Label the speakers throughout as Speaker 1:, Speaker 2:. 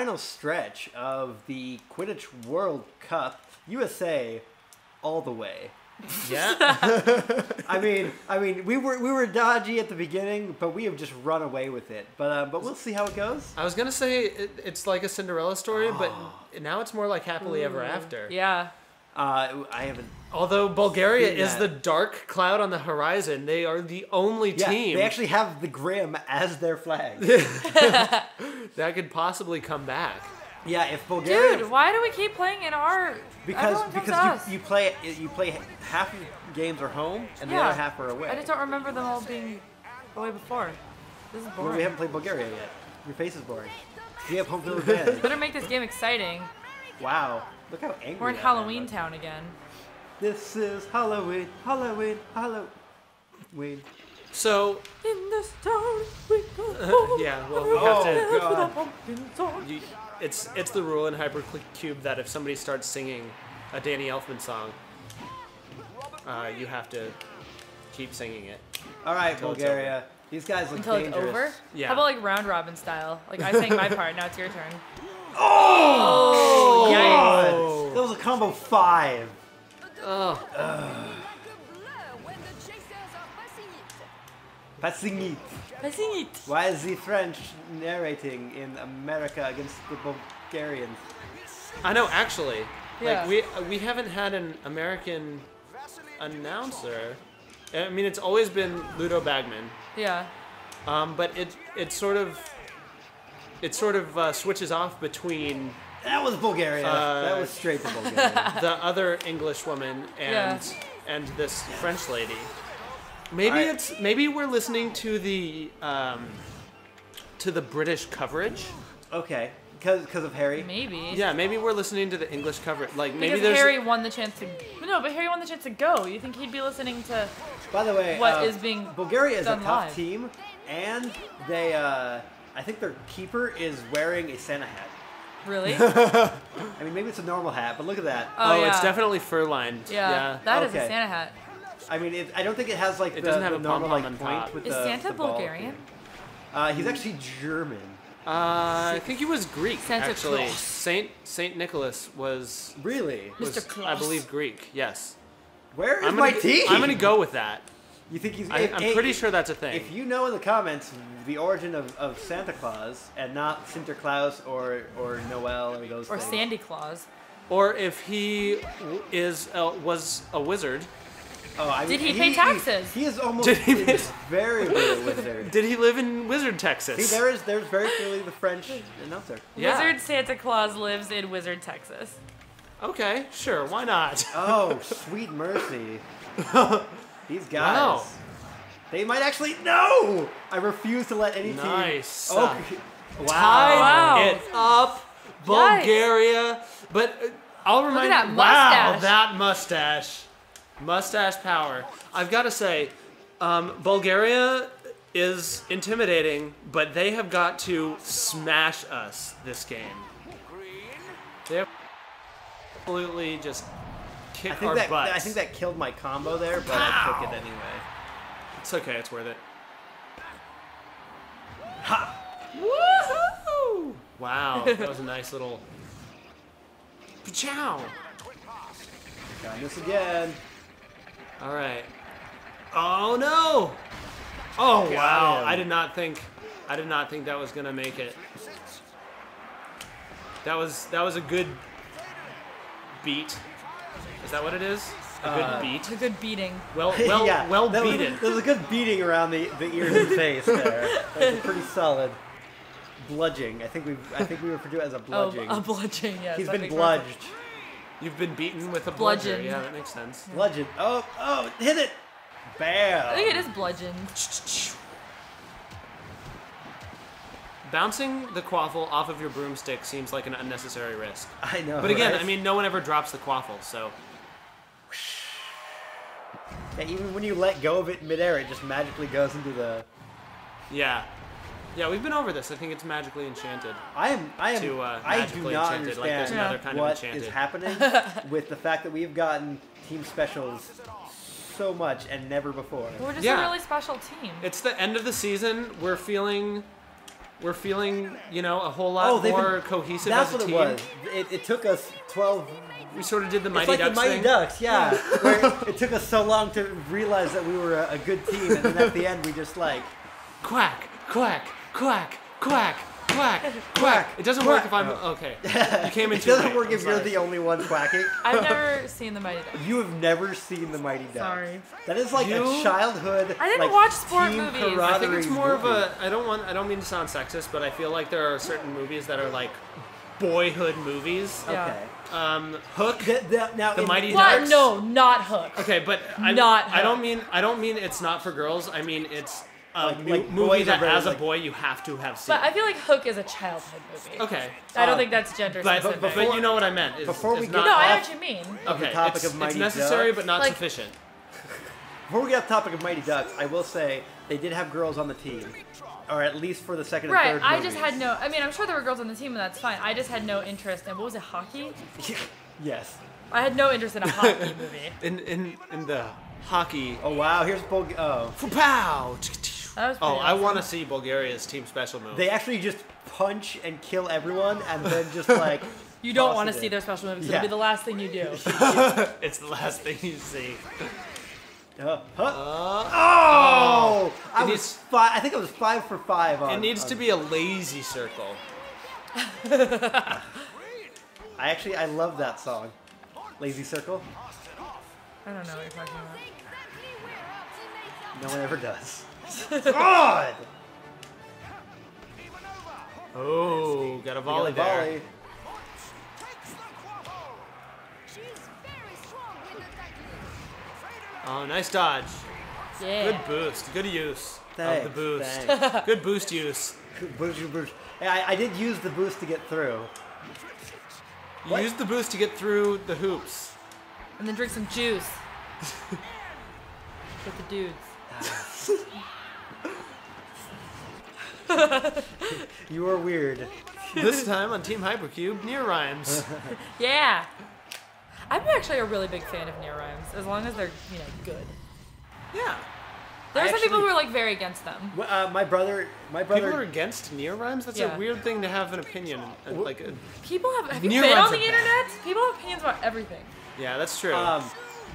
Speaker 1: final stretch of the Quidditch World Cup. USA, all the way.
Speaker 2: Yeah.
Speaker 1: I mean, we were dodgy at the beginning, but we have just run away with it. But we'll see how it goes.
Speaker 2: I was gonna say it's like a Cinderella story, but now it's more like happily ever after.
Speaker 3: Yeah.
Speaker 1: I haven't.
Speaker 2: Although Bulgaria
Speaker 1: seen
Speaker 2: is
Speaker 1: that.
Speaker 2: the dark cloud on the horizon, they are the only team
Speaker 1: They actually have the Grim as their flag.
Speaker 2: that could possibly come back.
Speaker 1: Yeah, if Bulgaria.
Speaker 3: Dude, why do we keep playing in our...
Speaker 1: Because
Speaker 3: Everyone comes to us.
Speaker 1: you play half of the games are home and the other half are away.
Speaker 3: I just don't remember them all being away before. This is boring.
Speaker 1: Well, we haven't played Bulgaria yet. Your face is boring. We have home field advantage.
Speaker 3: Better make this game exciting.
Speaker 1: Wow, look how angry.
Speaker 3: We're in
Speaker 1: that
Speaker 3: Halloween
Speaker 1: man was.
Speaker 3: Town again.
Speaker 1: This is Halloween, Halloween, Halloween.
Speaker 2: So
Speaker 3: In this town we go.
Speaker 2: yeah, well we have to.
Speaker 1: Oh God.
Speaker 3: Pumpkin song.
Speaker 2: It's the rule in Hypercube that if somebody starts singing a Danny Elfman song, you have to keep singing it.
Speaker 1: All right,
Speaker 2: Until it's
Speaker 1: Bulgaria. These guys look
Speaker 3: Until
Speaker 1: dangerous.
Speaker 3: it's over?
Speaker 2: Yeah.
Speaker 3: How about like round robin style? Like I sang my part, now it's your turn.
Speaker 1: Oh!
Speaker 3: Yikes.
Speaker 1: God. That was a combo 5.
Speaker 2: Oh,
Speaker 1: Passing it.
Speaker 3: I sing it.
Speaker 1: Why is the French narrating in America against the Bulgarians?
Speaker 2: I know. Actually,
Speaker 3: Yeah.
Speaker 2: like we haven't had an American announcer. I mean, it's always been Ludo Bagman.
Speaker 3: Yeah.
Speaker 2: But it sort of switches off between
Speaker 1: That was Bulgaria. That was straight to Bulgaria.
Speaker 2: the other English woman
Speaker 3: Yeah.
Speaker 2: and this French lady. Maybe maybe we're listening to the British coverage.
Speaker 1: Okay, because of Harry.
Speaker 3: Maybe.
Speaker 2: Yeah, maybe we're listening to the English coverage. Like maybe
Speaker 3: Because
Speaker 2: there's
Speaker 3: Harry won the chance to... No, but Harry won the chance to go. You think he'd be listening to...
Speaker 1: By the way,
Speaker 3: What is being
Speaker 1: Bulgaria is a
Speaker 3: done
Speaker 1: tough
Speaker 3: live.
Speaker 1: team, and they I think their keeper is wearing a Santa hat.
Speaker 3: Really?
Speaker 1: I mean, maybe it's a normal hat, but look at that.
Speaker 3: Oh, yeah.
Speaker 2: it's definitely fur lined.
Speaker 3: Yeah. That is a
Speaker 1: Okay.
Speaker 3: Santa hat.
Speaker 1: I mean, I don't think it has like
Speaker 2: It
Speaker 1: the,
Speaker 2: doesn't have
Speaker 1: the
Speaker 2: a
Speaker 1: normal
Speaker 2: pom-pom
Speaker 1: like
Speaker 2: on
Speaker 1: point
Speaker 2: top.
Speaker 1: with
Speaker 3: Is
Speaker 1: the
Speaker 3: Santa
Speaker 1: the ball.
Speaker 3: Bulgarian?
Speaker 1: He's actually German.
Speaker 2: I think he was Greek.
Speaker 3: Santa
Speaker 2: actually,
Speaker 3: Claus.
Speaker 2: Saint Nicholas was,
Speaker 1: Really?
Speaker 3: Mr.
Speaker 2: I
Speaker 3: Claus.
Speaker 2: believe, Greek. Yes.
Speaker 1: Where is
Speaker 2: I'm
Speaker 1: my
Speaker 2: gonna,
Speaker 1: team?
Speaker 2: I'm gonna go with that.
Speaker 1: You think he's?
Speaker 2: I'm pretty sure that's a thing.
Speaker 1: If you know in the comments the origin of Santa Claus and not Sinterklaas or Noel or those
Speaker 3: Or
Speaker 1: things.
Speaker 3: Sandy Claus.
Speaker 2: Or if he was a wizard.
Speaker 1: Oh, I mean,
Speaker 3: Did he pay taxes?
Speaker 1: He is almost
Speaker 2: Did he pay-
Speaker 1: very good at wizard.
Speaker 2: Did he live in Wizard, Texas?
Speaker 1: See, there's very clearly the French announcer.
Speaker 2: Yeah.
Speaker 3: Wizard Santa Claus lives in Wizard, Texas.
Speaker 2: Okay, sure, why not?
Speaker 1: Oh, sweet mercy. These guys.
Speaker 2: Wow.
Speaker 1: They might actually. No! I refuse to let any
Speaker 2: Nice.
Speaker 1: team. Oh, wow.
Speaker 2: Tied
Speaker 3: Wow.
Speaker 2: it up, Bulgaria. But I'll remind
Speaker 3: that
Speaker 2: you. Wow,
Speaker 3: mustache.
Speaker 2: that mustache. Mustache power. I've got to say, Bulgaria is intimidating, but they have got to smash us this game. They have absolutely just kick our butts.
Speaker 1: I think that killed my combo there, but I took it anyway.
Speaker 2: It's okay, it's worth it.
Speaker 1: Ha!
Speaker 2: Woohoo! Wow, that was a nice little. Pachow!
Speaker 1: Got this again.
Speaker 2: All right. Oh no! Oh
Speaker 1: Got
Speaker 2: wow!
Speaker 1: him.
Speaker 2: I did not think that was gonna make it. That was a good beat. Is that what it is? A good beat.
Speaker 3: It's a good beating.
Speaker 2: Well
Speaker 1: Yeah,
Speaker 2: well
Speaker 1: that was-
Speaker 2: beaten.
Speaker 1: There was a good beating around the ears and face there. That was a pretty solid bludging. I think we refer to it as a bludging.
Speaker 3: Oh, a bludgeon, yes.
Speaker 1: He's
Speaker 3: that
Speaker 1: been
Speaker 3: makes more sense.
Speaker 1: bludged.
Speaker 2: You've been beaten with a bludger.
Speaker 3: Bludgeoned.
Speaker 2: Yeah, that makes sense.
Speaker 1: Bludgeon. Oh, hit it! Bam!
Speaker 3: I think it is bludgeon.
Speaker 2: Bouncing the quaffle off of your broomstick seems like an unnecessary risk.
Speaker 1: I know.
Speaker 2: But again,
Speaker 1: right?
Speaker 2: I mean, no one ever drops the quaffle, so.
Speaker 1: Yeah, even when you let go of it in midair, it just magically goes into the.
Speaker 2: Yeah. Yeah, we've been over this. I think it's magically enchanted.
Speaker 1: I am.
Speaker 2: To,
Speaker 1: I do
Speaker 2: magically
Speaker 1: not
Speaker 2: enchanted, like there's
Speaker 1: understand
Speaker 2: another kind of
Speaker 1: what
Speaker 2: enchanted.
Speaker 1: is happening with the fact that we've gotten team specials so much and never before.
Speaker 3: We're just
Speaker 2: Yeah.
Speaker 3: a really special team.
Speaker 2: It's the end of the season. We're feeling we're feeling, you know, a whole lot more cohesive
Speaker 1: That's
Speaker 2: as a
Speaker 1: what
Speaker 2: team.
Speaker 1: it was. It took us 12.
Speaker 2: We sort of did the
Speaker 1: It's
Speaker 2: Mighty
Speaker 1: like
Speaker 2: Ducks
Speaker 1: the Mighty
Speaker 2: thing.
Speaker 1: Ducks, yeah. Where it took us so long to realize that we were a good team, and then at the end we just like
Speaker 2: Quack, quack, quack, quack, quack, quack. It doesn't work if I'm okay. You came in
Speaker 1: it
Speaker 2: too
Speaker 1: doesn't
Speaker 2: late.
Speaker 1: work
Speaker 2: I'm
Speaker 1: if you're
Speaker 2: sorry.
Speaker 1: the only one quacking.
Speaker 3: I've never seen the Mighty Ducks.
Speaker 1: You have never seen the Mighty Ducks.
Speaker 3: Sorry.
Speaker 1: That is like
Speaker 2: You-
Speaker 1: a childhood.
Speaker 3: I didn't
Speaker 1: like,
Speaker 3: watch sport
Speaker 1: team
Speaker 3: movies.
Speaker 2: I think it's
Speaker 1: camaraderie
Speaker 2: more of
Speaker 1: movie.
Speaker 2: a. I don't mean to sound sexist, but I feel like there are certain movies that are like boyhood movies.
Speaker 3: Yeah.
Speaker 1: Okay.
Speaker 2: Hook.
Speaker 1: Now
Speaker 2: The
Speaker 1: in-
Speaker 2: Mighty
Speaker 3: What?
Speaker 2: Ducks.
Speaker 3: No, not Hook.
Speaker 2: Okay, but I
Speaker 3: Not
Speaker 2: don't mean it's not for girls. I mean it's a
Speaker 1: Like
Speaker 2: movie
Speaker 1: boys are
Speaker 2: that
Speaker 1: very,
Speaker 2: as a
Speaker 1: like-
Speaker 2: boy you have to have seen.
Speaker 3: But I feel like Hook is a childhood movie.
Speaker 2: Okay.
Speaker 3: I don't think that's gender
Speaker 2: But,
Speaker 3: specific.
Speaker 2: but you know what I meant. Is,
Speaker 1: Before we
Speaker 2: is
Speaker 1: get
Speaker 2: not,
Speaker 3: no, I know
Speaker 1: off-
Speaker 3: what you mean.
Speaker 2: okay,
Speaker 1: the topic
Speaker 2: it's,
Speaker 1: of Mighty
Speaker 2: it's necessary
Speaker 1: Ducks.
Speaker 2: but not
Speaker 3: Like-
Speaker 2: sufficient.
Speaker 1: Before we get off the topic of Mighty Ducks, I will say they did have girls on the team, or at least for the second and
Speaker 3: Right,
Speaker 1: third.
Speaker 3: I just
Speaker 1: movies.
Speaker 3: had no. I mean, I'm sure there were girls on the team, and that's fine. I just had no interest in what was it, hockey?
Speaker 1: Yes.
Speaker 3: I had no interest in a hockey movie.
Speaker 2: In the hockey.
Speaker 1: Oh wow, here's Oh.
Speaker 2: Pow!
Speaker 3: That was
Speaker 2: Oh,
Speaker 3: pretty
Speaker 2: I
Speaker 3: awesome.
Speaker 2: want to see Bulgaria's team special move.
Speaker 1: They actually just punch and kill everyone, and then just like.
Speaker 3: You don't
Speaker 1: toss
Speaker 3: want
Speaker 1: it
Speaker 3: to see
Speaker 1: in.
Speaker 3: their special movies.
Speaker 1: Yeah.
Speaker 3: It'll be the last thing you do.
Speaker 2: It's the last thing you see.
Speaker 1: Oh! I
Speaker 2: It
Speaker 1: was
Speaker 2: needs-
Speaker 1: I think it was 5 for 5 on.
Speaker 2: It needs to be a lazy circle.
Speaker 1: I love that song. Lazy Circle.
Speaker 3: I don't know what you're talking about.
Speaker 1: No one ever does. God!
Speaker 2: Oh, got a
Speaker 1: We
Speaker 2: volley
Speaker 1: got a
Speaker 2: there.
Speaker 1: volley.
Speaker 2: Oh, nice dodge.
Speaker 3: Yeah.
Speaker 2: Good boost. Good use
Speaker 1: Thanks,
Speaker 2: of the boost.
Speaker 1: thanks.
Speaker 2: Good boost use.
Speaker 1: Boost, boost. Hey, I did use the boost to get through.
Speaker 2: You
Speaker 1: What?
Speaker 2: used the boost to get through the hoops.
Speaker 3: And then drink some juice. With the dudes.
Speaker 1: You were weird.
Speaker 2: This time on Team Hypercube, near rhymes.
Speaker 3: Yeah. I'm actually a really big fan of near rhymes, as long as they're, good.
Speaker 2: Yeah.
Speaker 3: There are some people
Speaker 1: actually-
Speaker 3: who are like very against them.
Speaker 1: My brother.
Speaker 2: People are against near rhymes? That's
Speaker 3: Yeah.
Speaker 2: a weird thing to have an opinion. Like,
Speaker 3: People have you
Speaker 2: Near
Speaker 3: been
Speaker 2: rhymes
Speaker 3: on the
Speaker 2: are bad.
Speaker 3: internet? People have opinions about everything.
Speaker 2: yeah, that's true.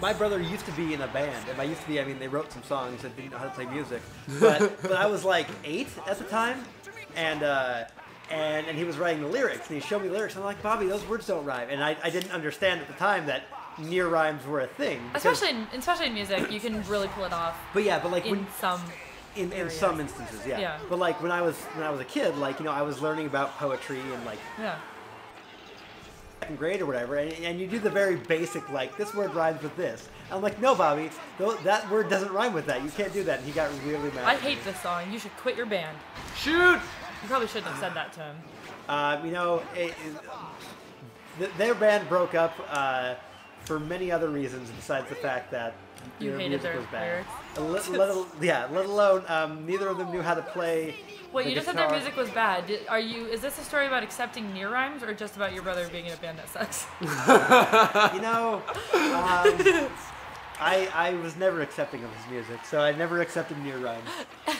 Speaker 1: My brother used to be in a band, and by used to be, I mean they wrote some songs and didn't know how to play music. But I was like 8 at the time, and he was writing the lyrics, and he showed me the lyrics. And I'm like, Bobby, those words don't rhyme, and I didn't understand at the time that near rhymes were a thing. because-
Speaker 3: Especially in music, you can really pull it off
Speaker 1: But yeah, but like
Speaker 3: in
Speaker 1: when
Speaker 3: some.
Speaker 1: in
Speaker 3: areas.
Speaker 1: some instances, yeah.
Speaker 3: Yeah.
Speaker 1: But like when I was a kid, like I was learning about poetry and like
Speaker 3: Yeah.
Speaker 1: second grade or whatever, and you do the very basic like this word rhymes with this. I'm like, no, Bobby, that word doesn't rhyme with that. You can't do that. And he got really mad.
Speaker 3: I hate this song. You should quit your band.
Speaker 2: Shoot!
Speaker 3: You probably shouldn't have said that to him.
Speaker 1: Their band broke up for many other reasons besides the fact that
Speaker 3: You
Speaker 1: their
Speaker 3: hated
Speaker 1: music
Speaker 3: their
Speaker 1: was bad.
Speaker 3: lyrics?
Speaker 1: Let alone neither of them knew how to play.
Speaker 3: Wait,
Speaker 1: the
Speaker 3: you just said their
Speaker 1: guitar.
Speaker 3: music was bad. Is this a story about accepting near rhymes, or just about your brother being in a band that sucks?
Speaker 1: I was never accepting of his music, so I never accepted near rhymes.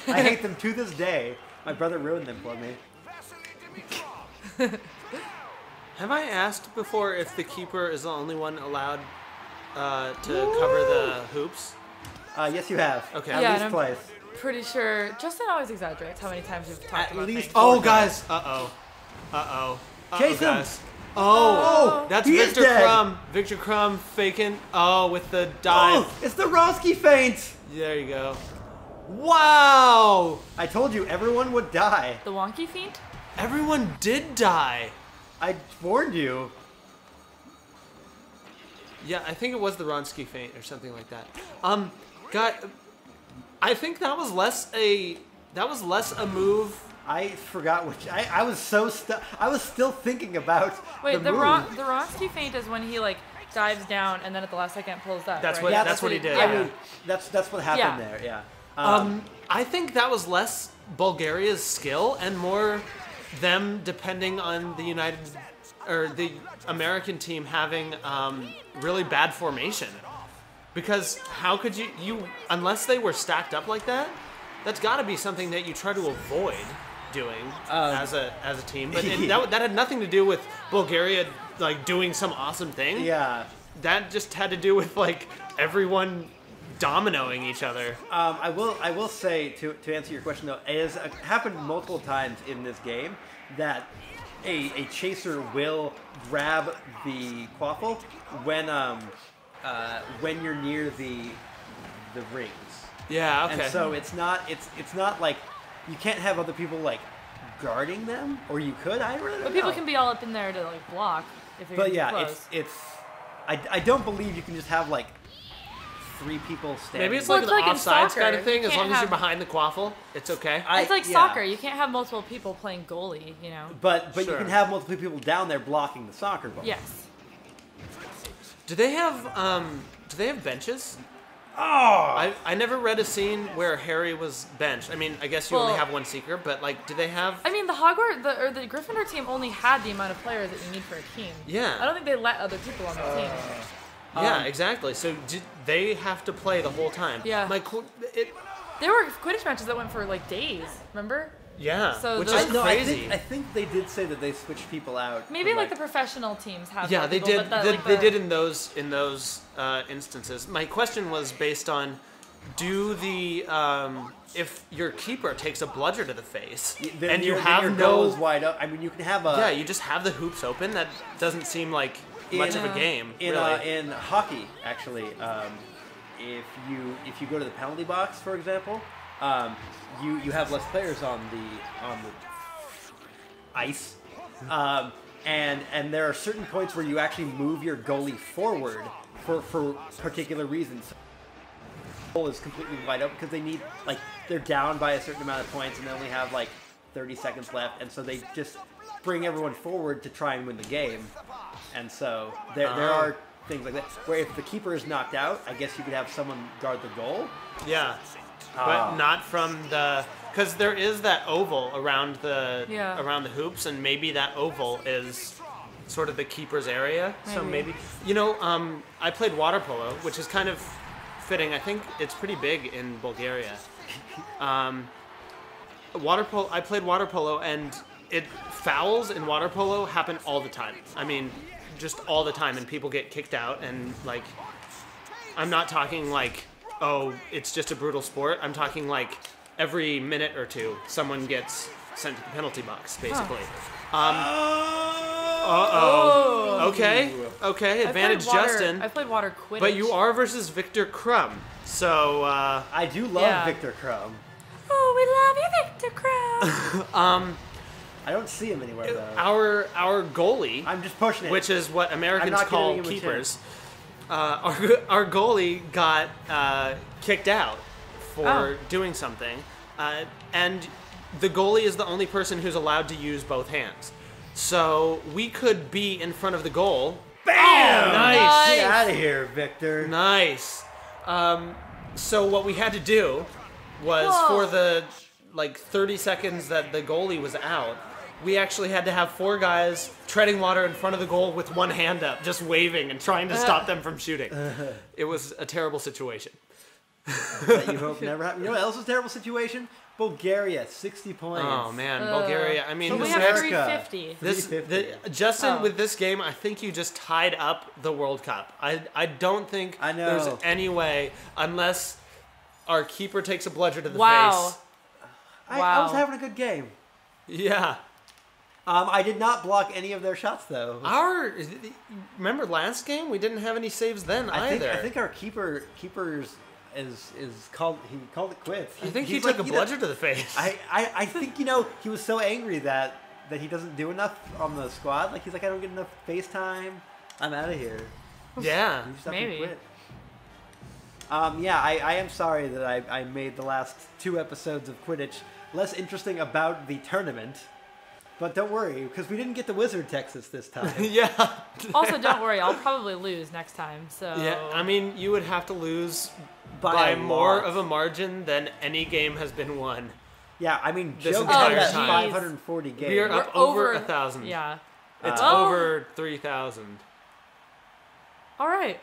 Speaker 1: I hate them to this day. My brother ruined them for me.
Speaker 2: Have I asked before if the keeper is the only one allowed to cover the hoops?
Speaker 1: Yes, you have.
Speaker 2: Okay.
Speaker 1: At
Speaker 3: Yeah,
Speaker 1: least
Speaker 3: and I'm
Speaker 1: twice.
Speaker 3: Pretty sure. Justin always exaggerates how many times we've talked
Speaker 1: At
Speaker 3: about
Speaker 1: least
Speaker 3: things.
Speaker 2: Oh,
Speaker 1: Four
Speaker 2: guys. Uh-oh. Uh-oh.
Speaker 1: Chase him.
Speaker 2: Guys.
Speaker 1: Oh,
Speaker 2: That's
Speaker 1: he is
Speaker 2: Victor
Speaker 1: dead.
Speaker 2: Crumb. Victor Crumb faking. Oh, with the dive.
Speaker 1: Oh, it's the Wronski Feint.
Speaker 2: There you go. Wow!
Speaker 1: I told you everyone would die.
Speaker 3: The Wonky Feint?
Speaker 2: Everyone did die.
Speaker 1: I warned you.
Speaker 2: Yeah, I think it was the Wronski Feint or something like that. God, I think that was less a move.
Speaker 1: I forgot which. I was so I was still thinking about.
Speaker 3: Wait, the
Speaker 1: move.
Speaker 3: Wronski Feint is when he like dives down and then at the last second pulls up.
Speaker 2: That's
Speaker 3: right?
Speaker 2: what-
Speaker 1: Yeah,
Speaker 2: that's what he did,
Speaker 1: I
Speaker 2: yeah.
Speaker 1: mean, that's what happened
Speaker 3: Yeah.
Speaker 1: there. Yeah.
Speaker 2: I think that was less Bulgaria's skill and more them depending on the American team having really bad formation. Because how could you unless they were stacked up like that, that's got to be something that you try to avoid doing as a team, but that had nothing to do with Bulgaria like doing some awesome thing.
Speaker 1: Yeah.
Speaker 2: That just had to do with like everyone dominoing each other.
Speaker 1: I will say to answer your question though, it has happened multiple times in this game that a chaser will grab the quaffle when you're near the rings.
Speaker 2: Yeah, okay.
Speaker 1: And so it's not like you can't have other people like guarding them, or you could. I really don't know.
Speaker 3: But people can be all up in there to like block if you're
Speaker 1: But
Speaker 3: too
Speaker 1: yeah,
Speaker 3: close.
Speaker 1: I don't believe you can just have like 3 people standing.
Speaker 2: Maybe it's
Speaker 3: Well,
Speaker 2: like
Speaker 3: it's
Speaker 2: an
Speaker 3: like in
Speaker 2: offsides
Speaker 3: soccer.
Speaker 2: kind of thing.
Speaker 3: You
Speaker 2: As
Speaker 3: can't
Speaker 2: long as you're
Speaker 3: have-
Speaker 2: behind the quaffle, it's okay.
Speaker 3: It's like soccer. You can't have multiple people playing goalie, you know?
Speaker 1: But
Speaker 2: Sure.
Speaker 1: you can have multiple people down there blocking the soccer ball.
Speaker 3: Yes.
Speaker 2: Do they have benches?
Speaker 1: Oh!
Speaker 2: I never read a scene where Harry was benched. I mean, I guess you only
Speaker 3: Well-
Speaker 2: have one seeker, but like, do they have?
Speaker 3: I mean, the Gryffindor team only had the amount of players that you need for a team.
Speaker 2: Yeah.
Speaker 3: I don't think they let other people on the team.
Speaker 2: Yeah, exactly. So did they have to play the whole time?
Speaker 3: Yeah. There were Quidditch matches that went for like days. Remember?
Speaker 2: Yeah,
Speaker 3: So
Speaker 2: which
Speaker 3: those-
Speaker 2: is
Speaker 1: No,
Speaker 2: crazy.
Speaker 1: I think they did say that they switched people out.
Speaker 3: Maybe
Speaker 1: for,
Speaker 3: like the professional teams have.
Speaker 2: Yeah,
Speaker 3: more
Speaker 2: they
Speaker 3: people,
Speaker 2: did.
Speaker 3: but
Speaker 2: They did in those instances. My question was based on, do the if your keeper takes a bludger to the face
Speaker 1: Then
Speaker 2: and you
Speaker 1: your
Speaker 2: have
Speaker 1: goal is
Speaker 2: no,
Speaker 1: wide up. I mean, you can have a
Speaker 2: yeah, you just have the hoops open. That doesn't seem like much of a game. Really.
Speaker 1: in hockey actually. If you go to the penalty box, for example, you have less players on the ice, and there are certain points where you actually move your goalie forward for particular reasons. The goal is completely wide open because they need they're down by a certain amount of points and they only have like 30 seconds left, and so they just bring everyone forward to try and win the game. And so there are things like that where if the keeper is knocked out, I guess you could have someone guard the goal.
Speaker 2: Yeah, but not from the, because there is that oval around the hoops, and maybe that oval is sort of the keeper's area. So maybe I played water polo, which is kind of fitting. I think it's pretty big in Bulgaria. I played water polo, and fouls in water polo happen all the time. I mean, just all the time, and people get kicked out, and like, I'm not talking like, oh, it's just a brutal sport. I'm talking like every minute or two, someone gets sent to the penalty box, basically. Okay, advantage Justin.
Speaker 3: I played water Quidditch.
Speaker 2: But you are versus Victor Crumb, so
Speaker 1: I do love Victor Crumb.
Speaker 3: Oh, we love you, Victor Crumb.
Speaker 1: I don't see him anywhere though.
Speaker 2: our goalie,
Speaker 1: I'm just pushing it.
Speaker 2: which is what Americans
Speaker 1: not
Speaker 2: call
Speaker 1: giving him a
Speaker 2: keepers. Our goalie got kicked out for doing something, and the goalie is the only person who's allowed to use both hands. So we could be in front of the goal.
Speaker 1: Bam!
Speaker 2: Nice.
Speaker 1: Get out of here, Victor.
Speaker 2: Nice. So what we had to do was for the 30 seconds that the goalie was out, we actually had to have 4 guys treading water in front of the goal with one hand up, just waving and trying to stop them from shooting. It was a terrible situation.
Speaker 1: That you hope never happens. You know what else is a terrible situation? Bulgaria, 60 points.
Speaker 2: Oh man, Bulgaria. I mean,
Speaker 3: So we
Speaker 2: this
Speaker 3: have
Speaker 2: next,
Speaker 3: 350.
Speaker 2: Justin, with this game, I think you just tied up the World Cup. I don't think there's any way, unless our keeper takes a bludger to the face.
Speaker 1: I was having a good game.
Speaker 2: Yeah.
Speaker 1: I did not block any of their shots though.
Speaker 2: Remember last game? We didn't have any saves then either.
Speaker 1: I think our keepers is called. He called it quits.
Speaker 2: I think he
Speaker 1: He's
Speaker 2: took
Speaker 1: like,
Speaker 2: a bludger to the face.
Speaker 1: I think he was so angry that he doesn't do enough on the squad. Like he's like, I don't get enough face time. I'm out of here.
Speaker 2: Yeah.
Speaker 1: You just have to
Speaker 3: Maybe.
Speaker 1: quit. I am sorry that I made the last 2 episodes of Quidditch less interesting about the tournament. But don't worry, because we didn't get the Wizard Texas this time.
Speaker 2: Yeah.
Speaker 3: Also, don't worry. I'll probably lose next time. So
Speaker 2: Yeah, I mean, you would have to lose by more of a margin than any game has been won.
Speaker 1: Yeah, I mean,
Speaker 2: This
Speaker 1: Joe
Speaker 2: entire
Speaker 1: got
Speaker 2: time.
Speaker 1: 540 games.
Speaker 2: We are
Speaker 3: We're
Speaker 2: up over
Speaker 3: over
Speaker 2: 1,000.
Speaker 3: Yeah.
Speaker 2: It's
Speaker 3: Oh.
Speaker 2: over 3,000.
Speaker 3: All right.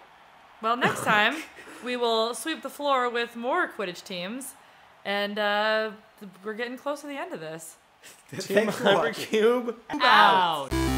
Speaker 3: Well, next time we will sweep the floor with more Quidditch teams, and we're getting close to the end of this.
Speaker 2: Team
Speaker 1: Thanks for watching.
Speaker 2: Hypercube
Speaker 3: Out.